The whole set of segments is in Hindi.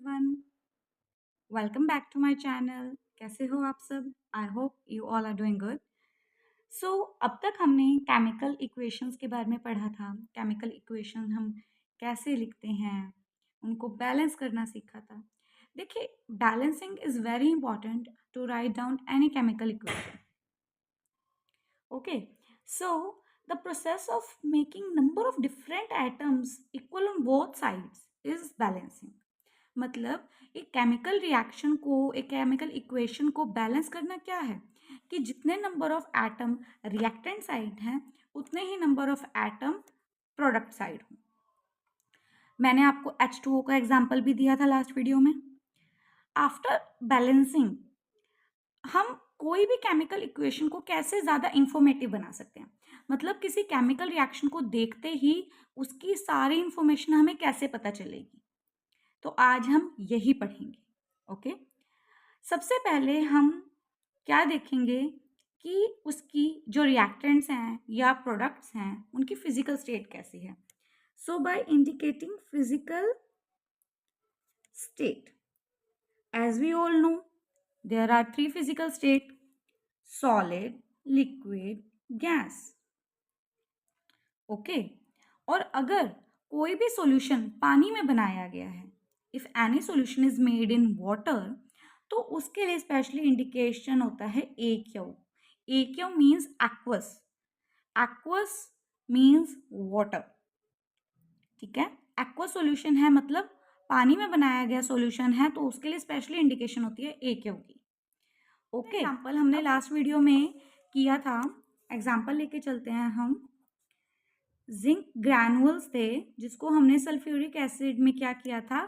Everyone, welcome back to my channel. कैसे हो आप सब? I hope you all are doing good. So अब तक हमने केमिकल इक्वेशंस के बारे में पढ़ा था। केमिकल इक्वेशन हम कैसे लिखते हैं, उनको बैलेंस करना सीखा था। देखिए, balancing is very important to write down any chemical equation. Okay, so the process of making number of different atoms equal on both sides is balancing. मतलब एक केमिकल रिएक्शन को, एक केमिकल इक्वेशन को बैलेंस करना क्या है कि जितने number of atom reactant side हैं उतने ही number of atom product side हों। मैंने आपको H2O का एग्जांपल भी दिया था लास्ट वीडियो में। आफ्टर बैलेंसिंग हम कोई भी केमिकल इक्वेशन को कैसे ज़्यादा इंफॉर्मेटिव बना सकते हैं, मतलब किसी केमिकल रिएक्शन को देखते ही उसकी सारी इंफॉर्मेशन हमें कैसे पता चलेगी। तो आज हम यही पढ़ेंगे। ओके, सबसे पहले हम क्या देखेंगे कि उसकी जो रिएक्टेंट्स हैं या प्रोडक्ट्स हैं उनकी फिजिकल स्टेट कैसी है। So by indicating physical state, as we all know, there are three physical state: solid, liquid, gas. Okay, और अगर कोई भी सॉल्यूशन पानी में बनाया गया है, if any solution is made in water, तो उसके लिए स्पेशली इंडिकेशन होता है AQ. AQ means aqueous, aqueous means water. ठीक है, एक्वस सॉल्यूशन है मतलब पानी में बनाया गया सॉल्यूशन है, तो उसके लिए स्पेशली इंडिकेशन होती है AQ की। ओके, एग्जाम्पल हमने लास्ट वीडियो में किया था। एग्जाम्पल लेके चलते हैं हम। जिंक ग्रैनुअल्स थे जिसको हमने सल्फ्यूरिक एसिड में क्या किया था,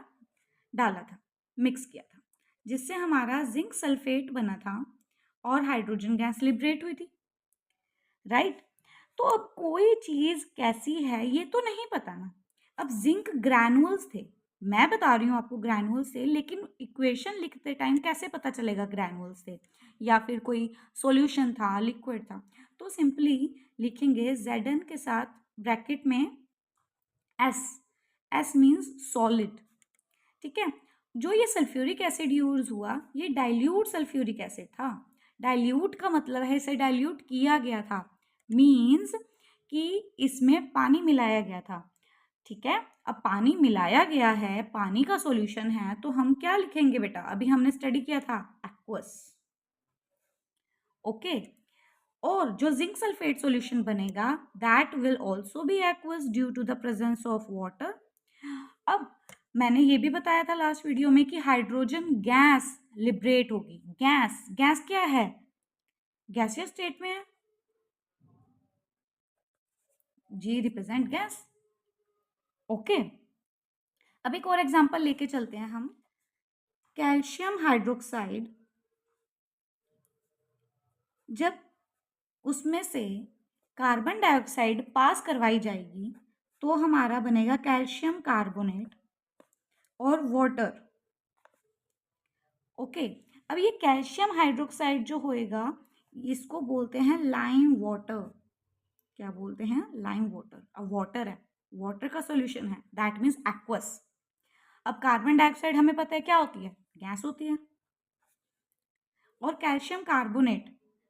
डाला था, मिक्स किया था, जिससे हमारा जिंक सल्फेट बना था और हाइड्रोजन गैस लिबरेट हुई थी। राइट, तो अब कोई चीज कैसी है ये तो नहीं पता ना। अब जिंक ग्रैनुअल्स थे, मैं बता रही हूँ आपको ग्रैनुअल्स से, लेकिन इक्वेशन लिखते टाइम कैसे पता चलेगा ग्रैनुअल्स थे या फिर कोई सॉल्यूशन था, लिक्विड था। तो सिंपली लिखेंगे Zn के साथ ब्रैकेट में S, S मीन्स सॉलिड। ठीक है, जो ये सल्फ्यूरिक एसिड यूज हुआ ये डाइल्यूट सल्फ्यूरिक एसिड था। डाइल्यूट का मतलब है इसे डाइल्यूट किया गया था, मीन्स कि इसमें पानी मिलाया गया था। ठीक है, अब पानी मिलाया गया है, पानी का सॉल्यूशन है, तो हम क्या लिखेंगे बेटा, अभी हमने स्टडी किया था एक्वस। ओके, और जो जिंक सल्फेट सॉल्यूशन बनेगा that will also be aqueous due to the presence of water. अब मैंने ये भी बताया था लास्ट वीडियो में कि हाइड्रोजन गैस लिबरेट होगी। गैस, गैस क्या है, गैसियस स्टेट में है, जी रिप्रेजेंट गैस। ओके, अब एक और एग्जांपल लेके चलते हैं हम। कैल्शियम हाइड्रोक्साइड, जब उसमें से कार्बन डाइऑक्साइड पास करवाई जाएगी तो हमारा बनेगा कैल्शियम कार्बोनेट और वाटर। ओके, अब ये कैल्शियम हाइड्रोक्साइड जो होएगा इसको बोलते हैं लाइम वाटर। क्या बोलते हैं, लाइम वाटर। अब वाटर है, वाटर का सॉल्यूशन है, दैट मीन्स एक्वस। अब कार्बन डाइऑक्साइड हमें पता है क्या होती है, गैस होती है। और कैल्शियम कार्बोनेट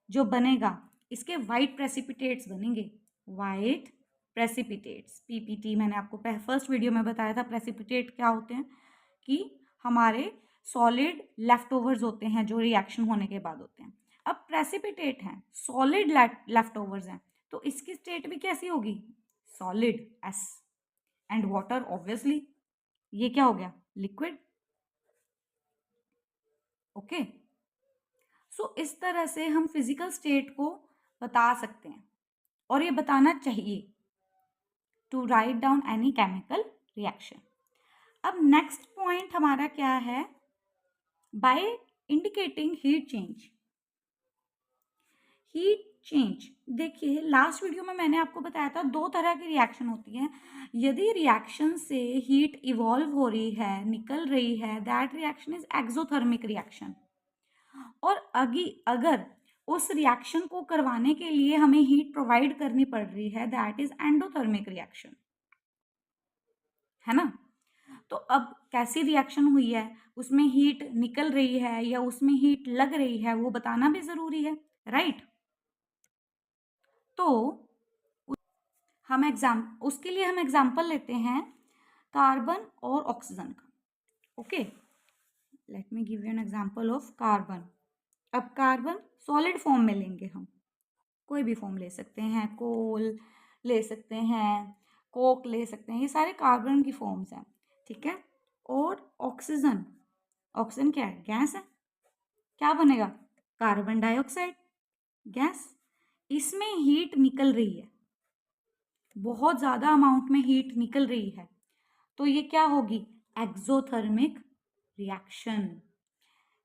जो बनेगा इसके वाइट प्रेसिपिटेट्स बनेंगे, वाइट प्रेसिपिटेट्स, पीपीटी। मैंने आपको फर्स्ट वीडियो में बताया था प्रेसिपिटेट क्या होते हैं, कि हमारे सॉलिड लेफ्ट ओवर्स होते हैं जो रिएक्शन होने के बाद होते हैं। अब प्रेसिपिटेट हैं, सॉलिड लेफ्ट ओवर्स हैं, तो इसकी स्टेट भी कैसी होगी, solid, S. And water obviously ये क्या हो गया, लिक्विड। ओके, सो इस तरह से हम फिजिकल स्टेट को बता सकते हैं और ये बताना चाहिए to write down any chemical reaction. अब नेक्स्ट पॉइंट हमारा क्या है, by indicating heat change. Heat change, देखिए लास्ट वीडियो में मैंने आपको बताया था दो तरह की रिएक्शन होती है। यदि रिएक्शन से हीट इवॉल्व हो रही है, निकल रही है, that reaction is exothermic reaction. और अगर उस रिएक्शन को करवाने के लिए हमें हीट प्रोवाइड करनी पड़ रही है, दैट इज एंडोथर्मिक रिएक्शन, है ना। तो अब कैसी रिएक्शन हुई है, उसमें हीट निकल रही है या उसमें हीट लग रही है, वो बताना भी ज़रूरी है, राइट? तो उसके लिए हम एग्जाम्पल लेते हैं कार्बन और ऑक्सीजन का। Okay, let me give you an example of carbon. अब कार्बन सॉलिड फॉर्म में लेंगे हम, कोई भी फॉर्म ले सकते हैं, कोल ले सकते हैं, कोक ले सकते हैं, ये सारे कार्बन की फॉर्म्स हैं, ठीक है। और ऑक्सीजन, ऑक्सीजन क्या है? गैस है। क्या बनेगा? Carbon dioxide, gas. इसमें हीट निकल रही है, बहुत ज़्यादा अमाउंट में हीट निकल रही है, तो ये क्या होगी? एक्सोथर्मिक रिएक्शन,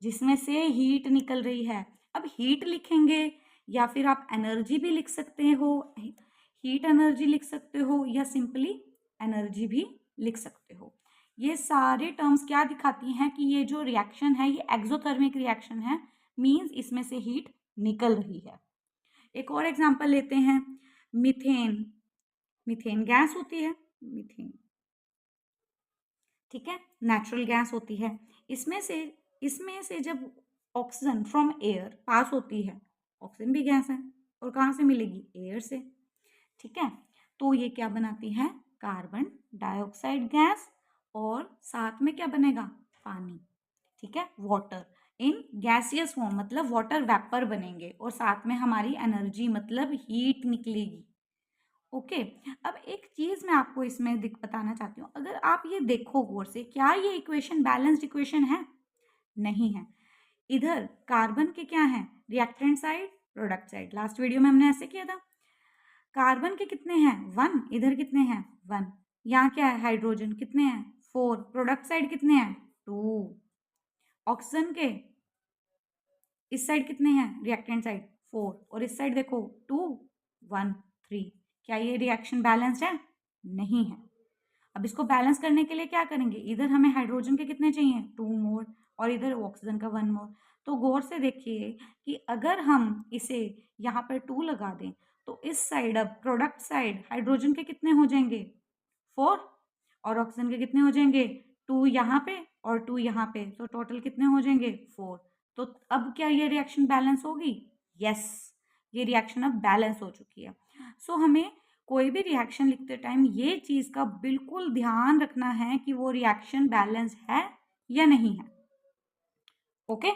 जिसमें से हीट निकल रही है। अब हीट लिखेंगे या फिर आप एनर्जी भी लिख सकते हो, हीट एनर्जी लिख सकते हो या सिंपली एनर्जी भी लिख सकते हो। ये सारे टर्म्स क्या दिखाती हैं कि ये जो रिएक्शन है ये एक्सोथर्मिक रिएक्शन है, मींस इसमें से हीट निकल रही है। एक और एग्जांपल लेते हैं, मीथेन। मीथेन गैस होती है, मीथेन, ठीक है, नेचुरल गैस होती है। इसमें से जब ऑक्सीजन फ्रॉम एयर पास होती है, ऑक्सीजन भी गैस है, और कहाँ से मिलेगी? एयर से, ठीक है। तो ये क्या बनाती है? कार्बन डाइऑक्साइड गैस, और साथ में क्या बनेगा? पानी, ठीक है, वाटर इन गैसियस फॉर्म, मतलब वाटर वेपर बनेंगे, और साथ में हमारी एनर्जी मतलब हीट निकलेगी। ओके, अब एक चीज मैं आपको इसमें बताना चाहती हूँ, अगर आप ये देखो गौर से, क्या ये इक्वेशन बैलेंस्ड इक्वेशन है? नहीं है। इधर कार्बन के क्या है? Reactant side, product side. Last video में हमने ऐसे किया था। कार्बन के कितने हैं? 1। इधर कितने हैं? 1। यहाँ क्या है? हाइड्रोजन कितने हैं? 4। प्रोडक्ट साइड कितने हैं? 2। ऑक्सीजन के इस साइड कितने हैं? रिएक्टेंट साइड 4, और इस साइड देखो 2 1 3। क्या ये रिएक्शन बैलेंस्ड है? नहीं है। अब इसको बैलेंस करने के लिए क्या करेंगे? इधर हमें हाइड्रोजन के कितने चाहिए? 2 मोर, और इधर ऑक्सीजन का 1 मोर। तो गौर से देखिए कि अगर हम इसे यहाँ पर 2 लगा दें, तो इस साइड अब प्रोडक्ट साइड हाइड्रोजन के कितने हो जाएंगे? 4, और ऑक्सीजन के कितने हो जाएंगे? 2 यहाँ पे और 2 यहाँ पे, तो टोटल कितने हो जाएंगे? 4। तो अब क्या ये रिएक्शन बैलेंस होगी? यस, ये रिएक्शन अब बैलेंस हो चुकी है। सो हमें कोई भी रिएक्शन लिखते टाइम ये चीज का बिल्कुल ध्यान रखना है कि वो रिएक्शन बैलेंस है या नहीं है। ओके,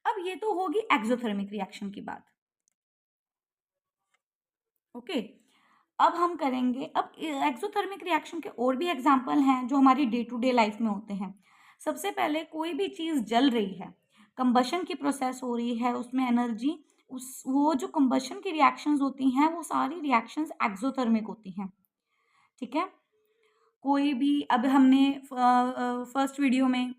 अब ये तो होगी एक्सोथर्मिक रिएक्शन की बात। ओके, अब हम करेंगे, अब एक्सोथर्मिक रिएक्शन के और भी एग्जाम्पल हैं जो हमारी डे टू डे लाइफ में होते हैं। सबसे पहले कोई भी चीज़ जल रही है, कंबशन की प्रोसेस हो रही है, उसमें एनर्जी, उस वो जो कंबशन की रिएक्शंस होती हैं वो सारी रिएक्शंस एक्सोथर्मिक होती हैं, ठीक है। कोई भी, अब हमने फर्स्ट वीडियो में,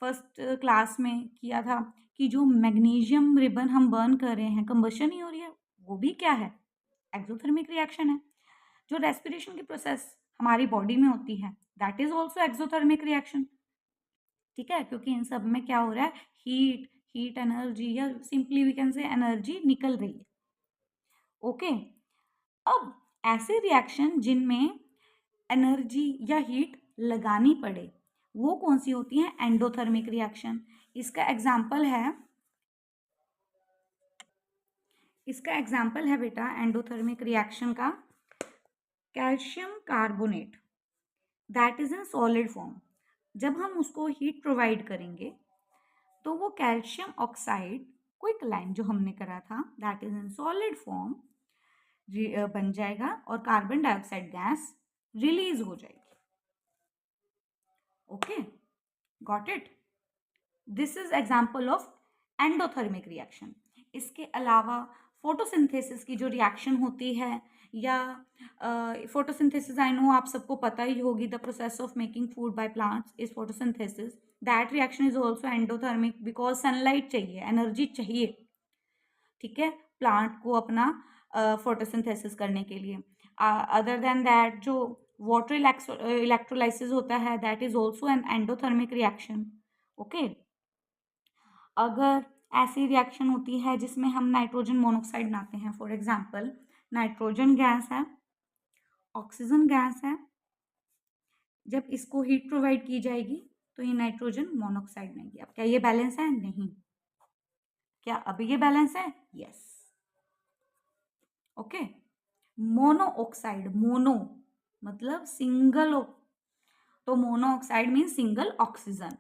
फर्स्ट क्लास में किया था कि जो मैग्नीशियम रिबन हम बर्न कर रहे हैं, कंबशन ही हो रही है, वो भी क्या है? एक्सोथर्मिक रिएक्शन है। जो रेस्पिरेशन की प्रोसेस हमारी बॉडी में होती है, that is also exothermic reaction, ठीक है, क्योंकि इन सब में क्या हो रहा है? हीट, हीट एनर्जी, या simply we can say energy निकल रही है। ओके, अब ऐसे रिएक्शन जिनमें एनर्जी या हीट लगानी पड़े, वो कौन सी होती है? Endothermic reaction. इसका एग्जाम्पल है बेटा एंडोथर्मिक रिएक्शन का, calcium carbonate, that is in solid form. जब हम उसको हीट प्रोवाइड करेंगे तो वो कैल्शियम ऑक्साइड, क्विक लाइन जो हमने करा था, that is in solid form बन जाएगा, और कार्बन डाइऑक्साइड गैस रिलीज हो जाएगी। Okay, got it? This is example of endothermic reaction. इसके अलावा फोटोसिंथेसिस की जो रिएक्शन होती है, या फोटोसिंथेसिस, आई नो आप सबको पता ही होगी, the process of making food by plants is photosynthesis. That reaction is also endothermic, because sunlight चाहिए, एनर्जी चाहिए, ठीक है, प्लांट को अपना फोटोसिंथेसिस करने के लिए। अदर देन दैट, जो वाटर इलेक्ट्रोलाइसिस होता है, that is also an endothermic reaction. Okay, अगर ऐसी रिएक्शन होती है जिसमें हम नाइट्रोजन मोनोऑक्साइड बनाते हैं, फॉर एग्जांपल नाइट्रोजन गैस है, ऑक्सीजन गैस है, जब इसको हीट प्रोवाइड की जाएगी तो ये नाइट्रोजन मोनोऑक्साइड बनेगी। अब क्या ये बैलेंस है? नहीं। क्या अब ये बैलेंस है? यस। ओके। मोनोऑक्साइड, मोनो मतलब सिंगल, तो monoxide mean single oxygen.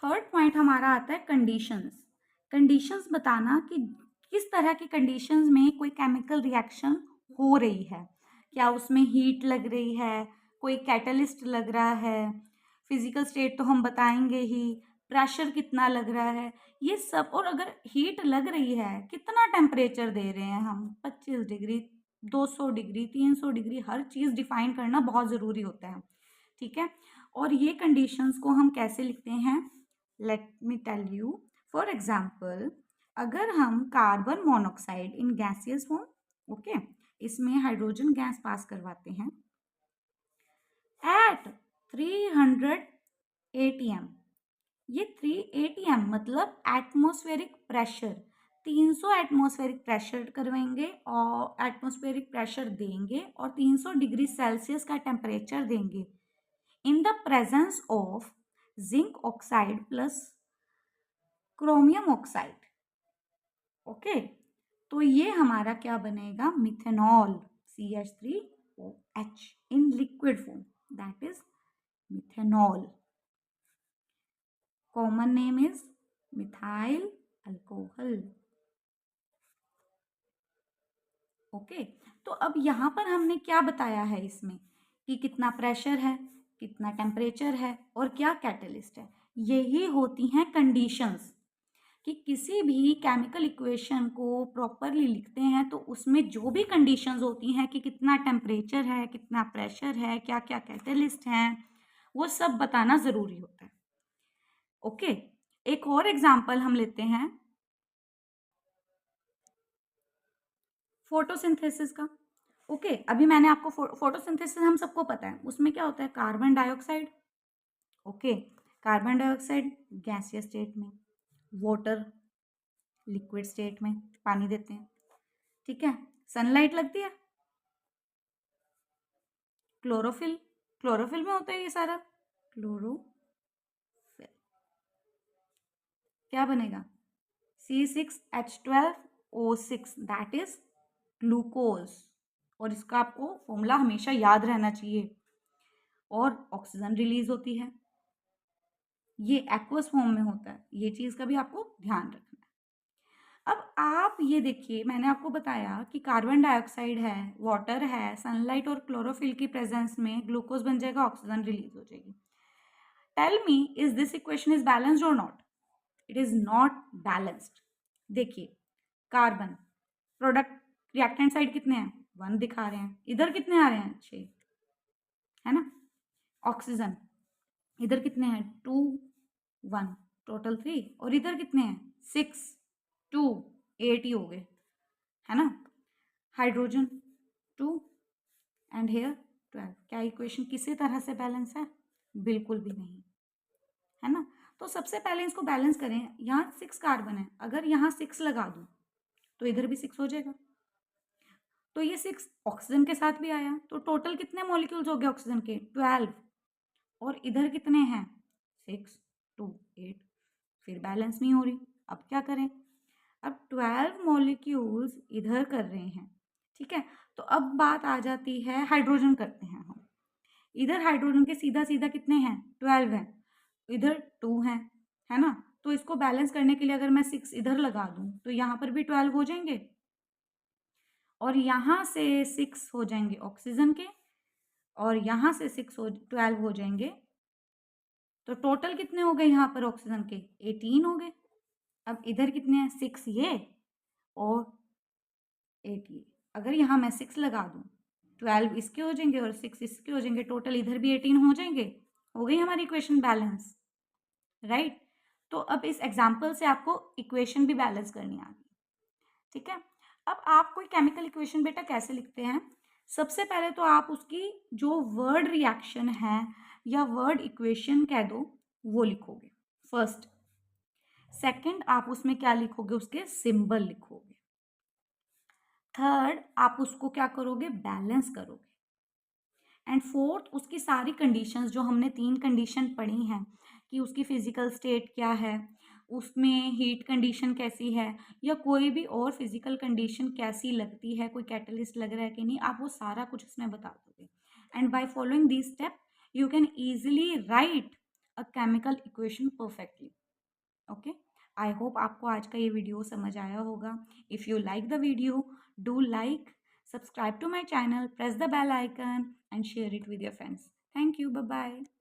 Third point हमारा आता है कंडीशंस। कंडीशंस बताना कि किस तरह की कंडीशंस में कोई केमिकल रिएक्शन हो रही है। क्या उसमें हीट लग रही है, कोई कैटलिस्ट लग रहा है, फिजिकल स्टेट तो हम बताएंगे ही, प्रेशर कितना लग रहा है, ये सब। और अगर हीट लग रही है, कितना टेम्परेचर दे रहे हैं हम, 25 डिग्री, 200 डिग्री, 300 डिग्री, हर चीज़ डिफाइन करना बहुत ज़रूरी होता है। ठीक है। और ये कंडीशंस को हम कैसे लिखते हैं? Let me tell you. For example, अगर हम carbon monoxide in gaseous form, okay, इसमें हाइड्रोजन गैस पास करवाते हैं एट 300 atm। ये 3 atm मतलब एटमॉस्फेरिक प्रेशर, 300 एटमॉस्फेरिक प्रेशर करवाएंगे और एटमॉस्फेरिक प्रेशर देंगे और 300 डिग्री सेल्सियस का टेम्परेचर देंगे in the presence of zinc oxide plus chromium oxide. Okay, तो ये हमारा क्या बनेगा? Methanol, CH3OH in liquid form, that is methanol. Common name is methyl alcohol. Okay, तो अब यहाँ पर हमने क्या बताया है इसमें कि कितना प्रेशर है, कितना टेम्परेचर है और क्या कैटलिस्ट है। यही होती हैं कंडीशंस कि किसी भी केमिकल इक्वेशन को प्रॉपरली लिखते हैं तो उसमें जो भी कंडीशंस होती हैं कि कितना टेम्परेचर है, कितना प्रेशर है, क्या क्या कैटलिस्ट हैं, वो सब बताना ज़रूरी होता है। ओके, एक और एग्जांपल हम लेते हैं फोटोसिंथेसिस का। ओके, अभी मैंने आपको फोटोसिंथेसिस हम सबको पता है, उसमें क्या होता है? Carbon dioxide. Okay, carbon dioxide gaseous state में, वाटर लिक्विड स्टेट में, पानी देते हैं। ठीक है, सनलाइट लगती है, क्लोरोफिल, क्लोरोफिल में होता है ये सारा, क्लोरोफिल, क्या बनेगा? C6H12O6, that is glucose. और इसका आपको फॉर्मूला हमेशा याद रहना चाहिए। और ऑक्सीजन रिलीज होती है, ये एक्वस फॉर्म में होता है, ये चीज का भी आपको ध्यान रखना है। अब आप ये देखिए, मैंने आपको बताया कि कार्बन डाइऑक्साइड है, वाटर है, सनलाइट और क्लोरोफिल की प्रेजेंस में ग्लूकोज बन जाएगा, ऑक्सीजन रिलीज हो जाएगी। Tell me, is this equation is balanced और not? It is not balanced. देखिए, कार्बन प्रोडक्ट रिएक्टेंट साइड कितने हैं? 1 दिखा रहे हैं, इधर कितने आ रहे हैं? 6, है ना। ऑक्सीजन इधर कितने हैं? 2 1, टोटल 3, और इधर कितने हैं? 6 2 8 ही हो गए, है ना। Hydrogen 2 and here 12। क्या इक्वेशन किसी तरह से बैलेंस है? बिल्कुल भी नहीं, है ना। तो सबसे पहले इसको बैलेंस करें। यहाँ 6 कार्बन है, अगर यहाँ 6 लगा दूं तो इधर भी 6 हो जाएगा। तो ये 6 ऑक्सीजन के साथ भी आया, तो टोटल कितने मॉलिक्यूल्स हो गए ऑक्सीजन के? 12। और इधर कितने हैं? 6 2 8, फिर बैलेंस नहीं हो रही। अब क्या करें? अब 12 मॉलिक्यूल्स इधर कर रहे हैं, ठीक है। तो अब बात आ जाती है, हाइड्रोजन करते हैं हम। इधर हाइड्रोजन के सीधा सीधा कितने हैं? 12 हैं, इधर 2 हैं, है ना। तो इसको बैलेंस करने के लिए अगर मैं 6 इधर लगा दूं तो यहाँ पर भी 12 हो जाएंगे, और यहाँ से 6 हो जाएंगे ऑक्सीजन के, और यहाँ से 12 हो जाएंगे। तो टोटल कितने हो गए यहाँ पर ऑक्सीजन के? 18 हो गए। अब इधर कितने हैं? 6 ये और 8 ये। अगर यहाँ मैं 6 लगा दूँ, 12 इसके हो जाएंगे और 6 इसके हो जाएंगे, टोटल इधर भी 18 हो जाएंगे। हो गई हमारी इक्वेशन बैलेंस, राइट। तो अब इस एग्जाम्पल से आपको इक्वेशन भी बैलेंस करनी आ गई, ठीक है। अब आप कोई केमिकल इक्वेशन बेटा कैसे लिखते हैं? सबसे पहले तो आप उसकी जो वर्ड रिएक्शन है या वर्ड इक्वेशन कह दो वो लिखोगे फर्स्ट। सेकंड, आप उसमें क्या लिखोगे? उसके सिंबल लिखोगे। थर्ड, आप उसको क्या करोगे? बैलेंस करोगे। एंड फोर्थ उसकी सारी कंडीशंस जो हमने 3 कंडीशन पढ़ी हैं कि उसकी फिजिकल स्टेट क्या है, उसमें हीट कंडीशन कैसी है, या कोई भी और फिजिकल कंडीशन कैसी लगती है, कोई कैटलिस्ट लग रहा है कि नहीं, आप वो सारा कुछ उसमें बता दोगे। And by following this step you can easily write a chemical equation perfectly. Okay, I hope आपको आज का ये वीडियो समझ आया होगा. If you like the video, do like, subscribe to my channel, press the bell icon and share it with your friends. Thank you. Bye bye.